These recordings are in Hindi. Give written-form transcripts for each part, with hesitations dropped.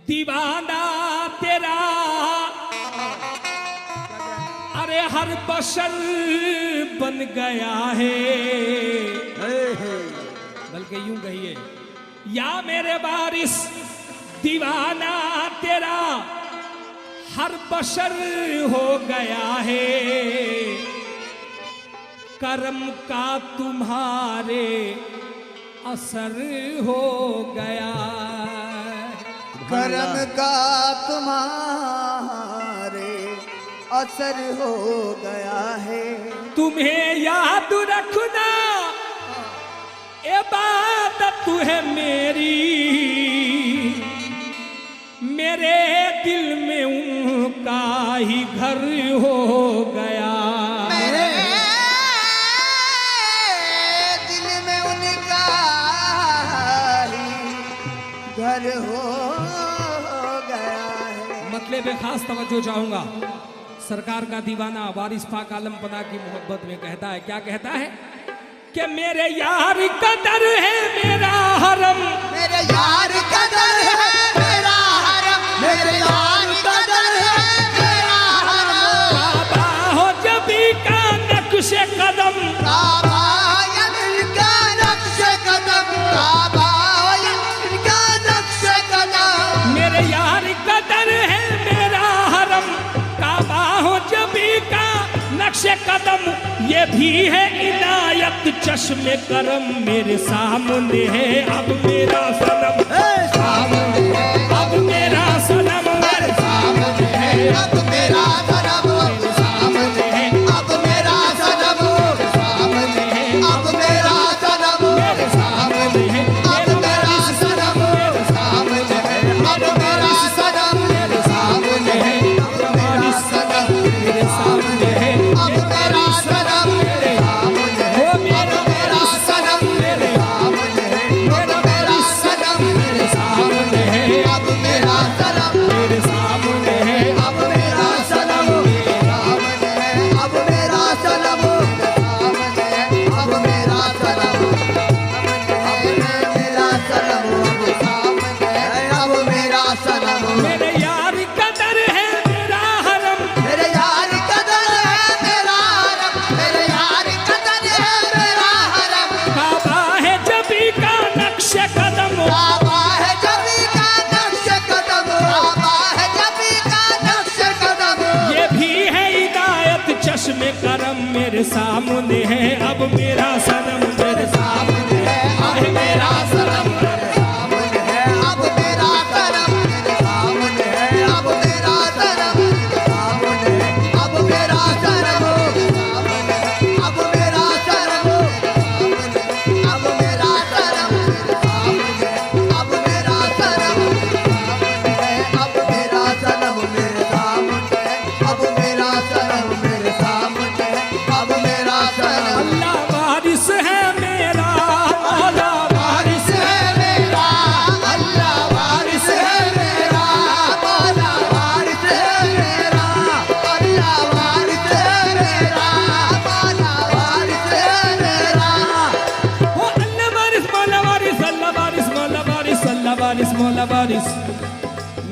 दीवाना तेरा अरे हर बशर बन गया है, बल्कि यूं कहिए या मेरे वारिस दीवाना तेरा हर बशर हो गया है, करम का तुम्हारे असर हो गया, करम का तुम्हारे असर हो गया है। तुम्हें याद रखना इबादत है मेरी, मेरे दिल में उनका ही घर हो गया, मेरे दिल में उनका ही घर हो गया है। मतलब खास तवज्जो चाहूंगा। सरकार का दीवाना वारिस पाक आलम पना की मोहब्बत में कहता है, क्या कहता है कि मेरे यार का दर है मेरा हरम, मेरे यार का दर है मेरा हरम, मेरे यार का दर है मेरा हरम। काबा हो जबी का नक्शे कदम, काबा या दिल का नक्शे कदम, काबा या दिल का नक्शे कदम। मेरे यार का दर है मेरा हरम, काबा हो जबी का नक्शे कदम, ये भी है इनायत चश्मे करम, मेरे सामने है अब मेरा सनम, सामने है अब मेरा सनम, मेरे सामने है अब मेरा सनम, सामने है अब मेरा सनम, सामने है अब मेरा सनम, सामने है अब मेरा सनम, सामने है अब मेरा सनम, सामने है अब मेरा सनम, मेरे सामने है अब मेरा सनम, सामने है अब मेरा सनम, सामने है अब मेरा सनम, सामने है अब मेरा सनम, मेरे सामने है अब मेरा सनम, सामने है अब मेरा सनम, सामने है अब मेरा सनम, मेरा सनम, अब सामने है अब मेरा सनम। मेरे यार का दर है मेरा हरम, मेरे यार का दर है मेरा हरम, मेरे यार का दर है मेरा हरम। काबा है जबी का नक्शे कदम, काबा है जबी का नक्शे कदम, काबा है जबी का नक्शे कदम। ये भी है हिदायत चश्मे करम, मेरे सामने है अब मेरा सनम, मेरे सामने है अब मेरा सनम, मेरे सामने है अब मेरा सनम, मेरे सामने है अब मेरा सनम, मेरे सामने है अब मेरा सनम, सामने है अब मेरा सनम, सामने है अब मेरा सनम, मेरे सामने है अब मेरा सनम, सामने है अब मेरा सनम, मेरे सामने है अब मेरा सनम, मेरे सामने है अब मेरा सनम। अल्लाह वारिस है मेरा, मौला वारिस है मेरा, अल्लाह वारिस है मेरा, मौला वारिस है मेरा, अल्लाह वारिस है मेरा, मौला वारिस है मेरा। ओ अल्लाह वारिस मौला वारिस, अल्लाह वारिस मौला वारिस, अल्लाह वारिस मौला वारिस,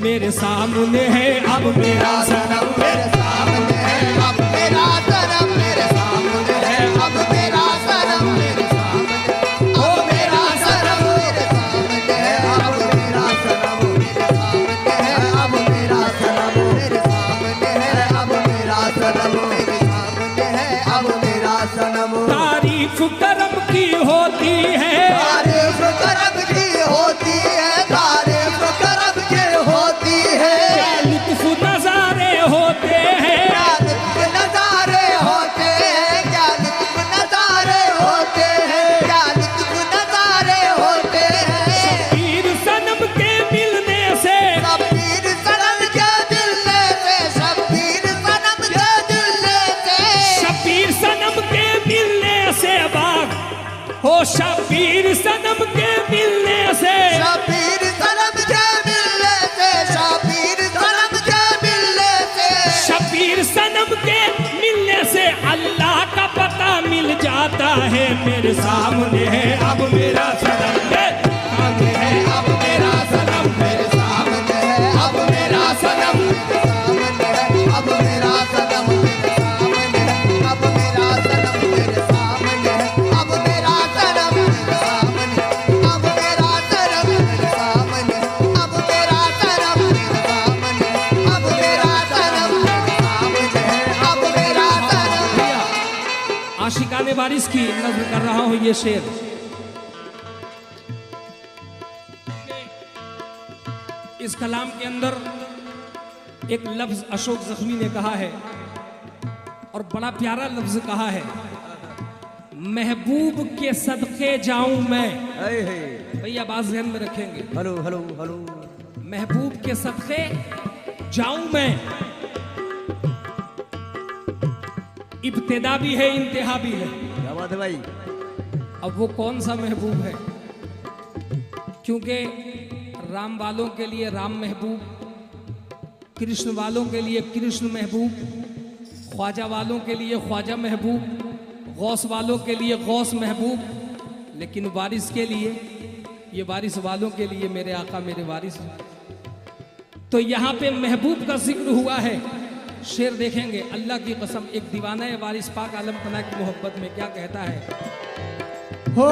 मेरे सामने है अब मेरा सनम, मेरे सामने है अब मेरा सनम, मेरे सामने है अब मेरा सनम, मेरे सामने अब मेरा सनम, मेरे सामने है अब मेरा सनम, मेरे सामने है अब मेरा सनम, मेरे सामने है अब मेरा सनम, मेरे सामने है अब मेरा सनम। तारीफ करम की होती है, तारीफ करम की होती है, तारीफ करम की होती है, क्या लुत्फ नजारे होते हैं, क्या लुत्फ नजारे होते हैं, क्या लुत्फ नजारे होते हैं, क्या लुत्फ नजारे होते हैं। पीर सनम के मिलने से, शब्बीर सनम के दिल में से, शब्बीर सनम के दिल में से, शबीर सनम के मिलने से बाग हो, शबीर सनम के मिलने से, शब्बीर सनम के मिलने से, शब्बीर सनम के मिलने से, शबीर सनम के मिलने से अल्लाह का पता मिल जाता है, मेरे सामने है अब मेरा सनम, सामने है अब मेरा सनम, मेरे सामने है वारिस की नज़्म कर रहा हूं ये शेर। इस कलाम के अंदर एक लफ्ज अशोक जख्मी ने कहा है और बड़ा प्यारा लफ्ज कहा है, महबूब के सदके जाऊं मैं। भैया बात ध्यान में रखेंगे। Hello hello hello. महबूब के सदके जाऊं मैं, इब्तिदा भी है इंतहा भी है। क्या बात है भाई। अब वो कौन सा महबूब है? क्योंकि राम वालों के लिए राम महबूब, कृष्ण वालों के लिए कृष्ण महबूब, ख्वाजा वालों के लिए ख्वाजा महबूब, गौस वालों के लिए गौस महबूब, लेकिन वारिस के लिए, ये वारिस वालों के लिए मेरे आका मेरे वारिस। तो यहाँ पे महबूब का जिक्र हुआ है। शेर देखेंगे, अल्लाह की कसम, एक दीवाना है वारिस पाक आलम पना की मोहब्बत में क्या कहता है, हो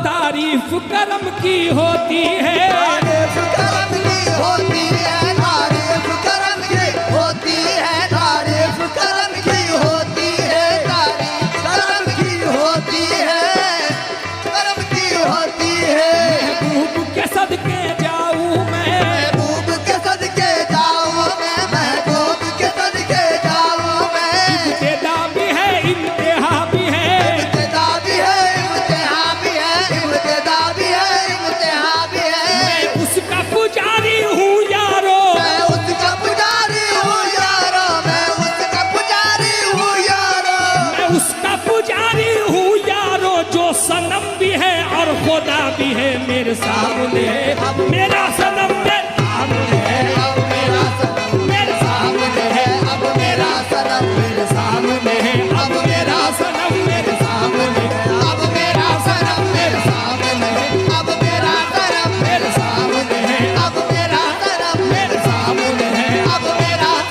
तारीफ करम की होती है, तारीफ करम की होती है, तारीफ करम की होती है, तारीफ करम की होती है, तारीफ करम की होती है, करम की होती है। महबूब के सदके जाऊं मैं, महबूब के सदके जाऊं मैं, महबूब के सदके जाऊं मैं। इब्तिदा भी है इंतहा भी है, इब्तिदा भी है इम्तिहा भी है, इब्तिदा भी है इम्तिहा भी है। मैं उसका पुजारी हूँ यारो, मैं उसका पुजारी हूँ यारो, मैं उसका पुजारी हूँ यारो, मैं उसका पुजारी हूँ यारो, जो सनम भी है और खुदा भी है मेरे सामने है, मेरा सनम मेरे सामने है, अब मेरा सनम मेरे सामने है, अब मेरा सनम मेरे सामने है, अब मेरा सनम मेरे सामने है, अब मेरा सनम मेरे सामने है, अब मेरा सनम मेरे सामने है, अब मेरा सनम मेरे सामने है, अब मेरा सनम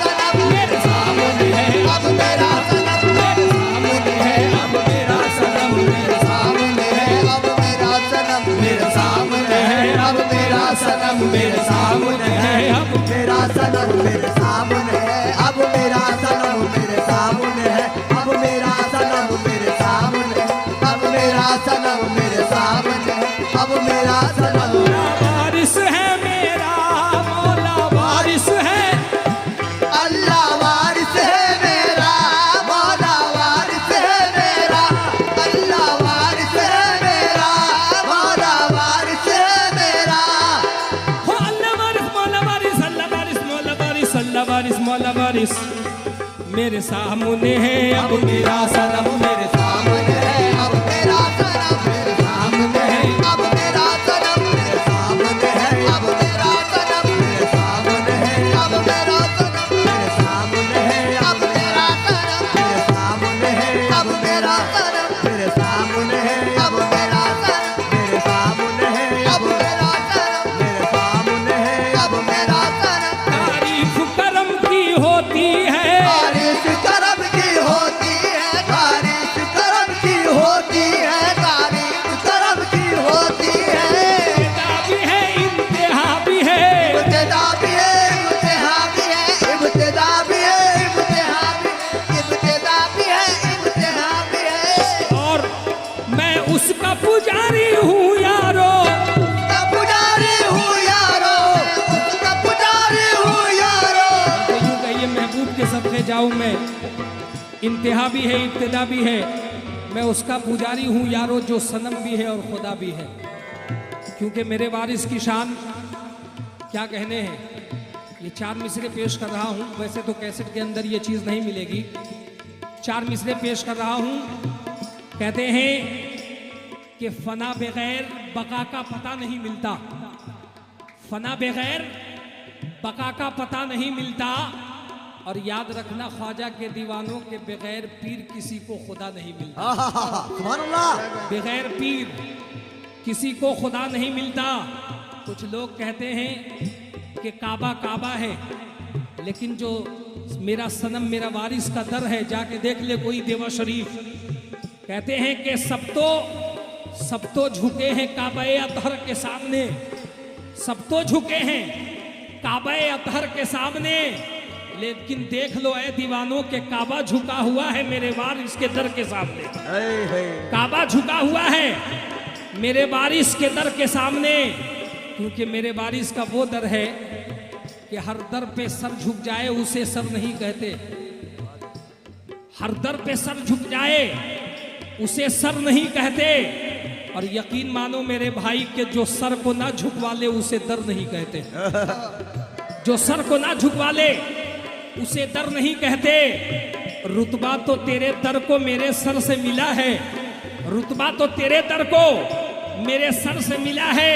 मेरे सामने है, अब मेरा सनम मेरे सामने है, अब मेरा सनम मेरे सामने है, अब मेरा सनम मेरे सामने है, अब मेरा सनम मेरे सामने है, अब मेरा सनम मेरे सामने है, अब मेरा सनम मेरे सामने है, अब मेरा सनम मेरे सामने है, अब मेरा सनम मेरे सामने है, अब मेरा सनम। वारिस है मेरा मौला वारिस है, अल्लाह वारिस है मेरा, मौला वारिस है मेरा, अल्लाह वारिस है मेरा, मौला वारिस है मेरा। हो अल्लाह वारिस मौला वारिस, अल्लाह वारिस मौला वारिस, अल्लाह वारिस मौला वारिस मेरे सामने है, अब मेरा सनम मेरे सामने है, अब मेरा सनम मेरे सामने है, अब मेरा सनम मेरे सामने है, अब मेरा सनम मेरे सामने है, अब मेरा सनम मेरे सामने है, अब मेरा सनम मेरे सामने है, अब मेरा सनम मेरे सामने है, अब मेरा सनम मेरे सामने है, अब मेरा सनम मेरे सामने है, अब मेरा सनम। तारीफ करम की होती है, तारीफ करम की होती है, तारीफ करम की होती है, तारीफ करम की होती है। इब्तिदा भी है इंतहा भी है, इब्तिदा भी है इम्तिहा भी है, इब्तिदा भी है इम्तिहा भी है, इब्तिदा भी है इम्तिहा भी है। और मैं उसका पुजारी हूँ यारो, उसका पुजारी हूँ यारो, उसका पुजारी हूँ यारो। तो यूं कहिए महबूब के सदके जाऊं मैं, इंतहा भी है इब्तिदा भी है, मैं उसका पुजारी हूँ यारो, जो सनम भी है और खुदा भी है। क्योंकि मेरे वारिस की शान क्या कहने हैं। ये 4 मिसरे पेश कर रहा हूँ, वैसे तो कैसेट के अंदर ये चीज़ नहीं मिलेगी। 4 मिसरे पेश कर रहा हूँ। कहते हैं कि फना बगैर बका का पता नहीं मिलता, फना बगैर बका का पता नहीं मिलता, और याद रखना ख्वाजा के दीवानों के बगैर पीर किसी को खुदा नहीं मिलता। सुभान अल्लाह। बगैर पीर किसी को खुदा नहीं मिलता। कुछ लोग कहते हैं कि काबा काबा है, लेकिन जो मेरा सनम मेरा वारिस का दर है, जाके देख ले कोई देवा शरीफ। कहते हैं कि सब तो झुके हैं काबे अतहर के सामने, सब तो झुके हैं काबे अतहर के सामने, लेकिन देख लो ऐ दीवानों के काबा झुका हुआ है मेरे वारिस के दर के सामने। काबा झुका हुआ है मेरे वारिस के दर के सामने, क्योंकि मेरे वारिस का वो दर है कि हर दर पे सर झुक जाए उसे सर नहीं कहते। हर दर पे सर झुक जाए उसे सर नहीं कहते। और यकीन मानो मेरे भाई के जो सर को ना झुकवा ले उसे दर नहीं कहते। जो सर को ना झुकवा ले उसे दर नहीं कहते। रुतबा तो तेरे दर को मेरे सर से मिला है, रुतबा तो तेरे दर को मेरे सर से मिला है।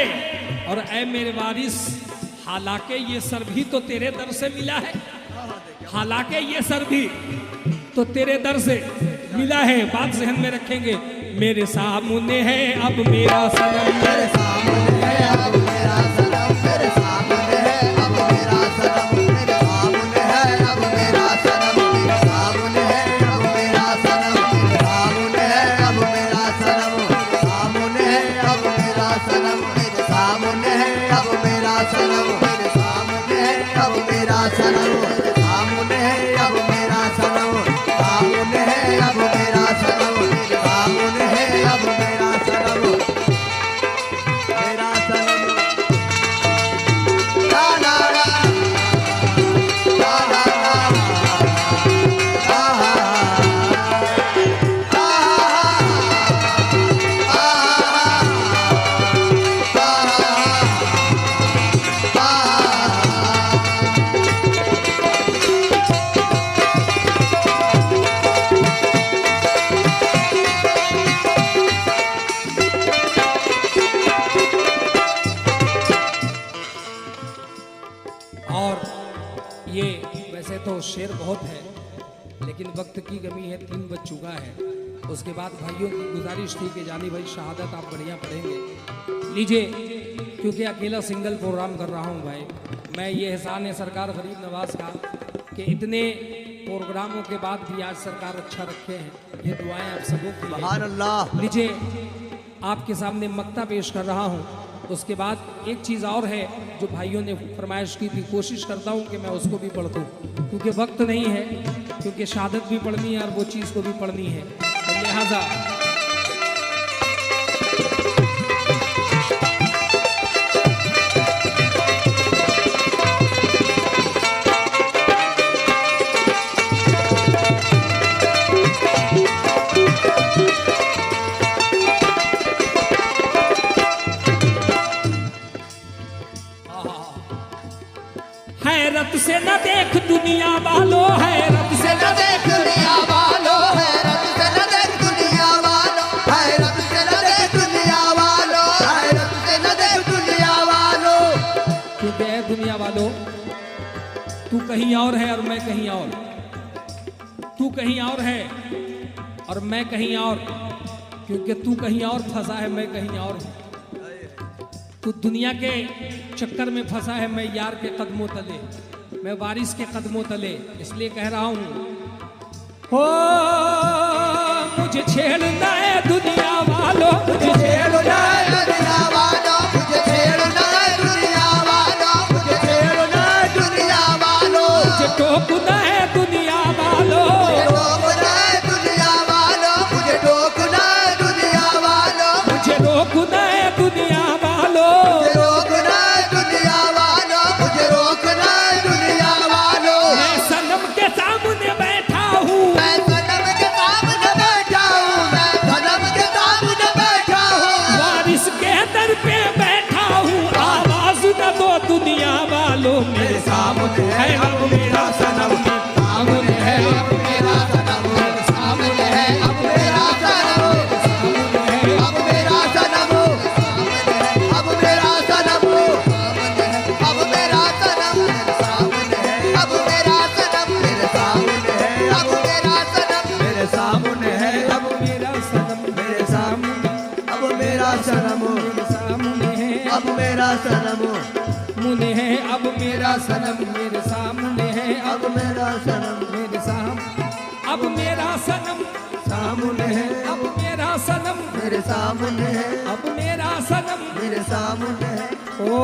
और ऐ मेरे वारिस, हालांकि ये सर भी तो तेरे दर से मिला है, हालांकि ये सर भी तो तेरे दर से मिला है। बात जहन में रखेंगे। मेरे सामने है अब मेरा सनम, मेरे सामने है अब मेरा सनम, मेरे सामने है अब मेरा सनम, मेरे सामने है अब मेरा सनम, मेरे सामने है अब मेरा सनम, मेरे सामने है अब मेरा सनम, मेरे सामने है अब मेरा सनम, मेरे सामने है अब मेरा सनम, मेरे सामने है अब मेरा सनम, मेरे सामने है अब मेरा सनम, सामने है अब मेरा सनम, मेरे सामने है अब मेरा सनम, मेरा सनम। ला ला ला ला ला और ये वैसे तो शेर बहुत है, लेकिन वक्त की कमी है, 3 बज चुका है। उसके बाद भाइयों की गुजारिश थी कि जानी भाई शहादत आप बढ़िया पढ़ेंगे। लीजिए, क्योंकि अकेला सिंगल प्रोग्राम कर रहा हूँ भाई। मैं ये एहसान है सरकार गरीब नवाज का कि इतने प्रोग्रामों के बाद भी आज सरकार अच्छा रखे हैं। ये दुआएं आप सबों की हैं। सुभान अल्लाह। लीजिए, आपके सामने मक्ता पेश कर रहा हूँ। उसके बाद एक चीज़ और है जो भाइयों ने फरमाइश की थी, कोशिश करता हूँ कि मैं उसको भी पढ़ दूँ, क्योंकि वक्त नहीं है, क्योंकि शहादत भी पढ़नी है और वो चीज़ को भी पढ़नी है। तो लिहाजा हैरत से न देख दुनिया वालों, हैरत से न देख दुनिया वालों, हैरत से न देख दुनिया वालों, हैरत से न देख दुनिया वालों, हैरत से न देख दुनिया वालों। क्योंकि है दुनिया वालों, तू कहीं और है और मैं कहीं और, तू कहीं और है और मैं कहीं और, क्योंकि तू कहीं और फंसा है, मैं कहीं और हूं। तू दुनिया के चक्कर में फंसा है, मैं यार के कदमों तले, मैं वारिस के कदमों तले। इसलिए कह रहा हूं, हो मुझे छेड़ना है दुनिया वालों, मुझे छेड़ना है दुनिया वालों, मुझे छेड़ना है दुनिया वालों, मुझे छेड़ना है दुनिया वालों, मुझे टोकना है दुनिया वालों, टोकना है दुनिया वालों, मुझे टोकना है दुनिया वालों, मुझे रोकना है दुनिया वालों, मुझे रोकना है दुनिया वालों, मुझे रोकना है दुनिया वालों। मैं सनम के सामने बैठा हूँ, मैं सनम के सामने बैठा हूँ, मैं सनम के सामने बैठा हूँ, वारिस के दर पे बैठा हूँ। आवाज न दो दुनिया वालों, मेरे सामने है अब मेरा सनम, सामने है अब मेरा सनम, सामने है अब मेरा सनम, अब मेरा सनम, अब मेरा सनम, अब मेरा सनम, सामने है अब मेरा सनम, मेरे सामने है अब मेरा सनम, मेरे सामने है अब मेरा सनम, मेरे सामने अब मेरा सनम, सामने है अब मेरा सनम, मुने है अब मेरा सनम, मेरे सामने है अब मेरा सनम, मेरे साम, अब मेरा सनम, सामने है अब मेरा सनम, मेरे सामने है अब मेरा सनम। मेरे सामने है। ओ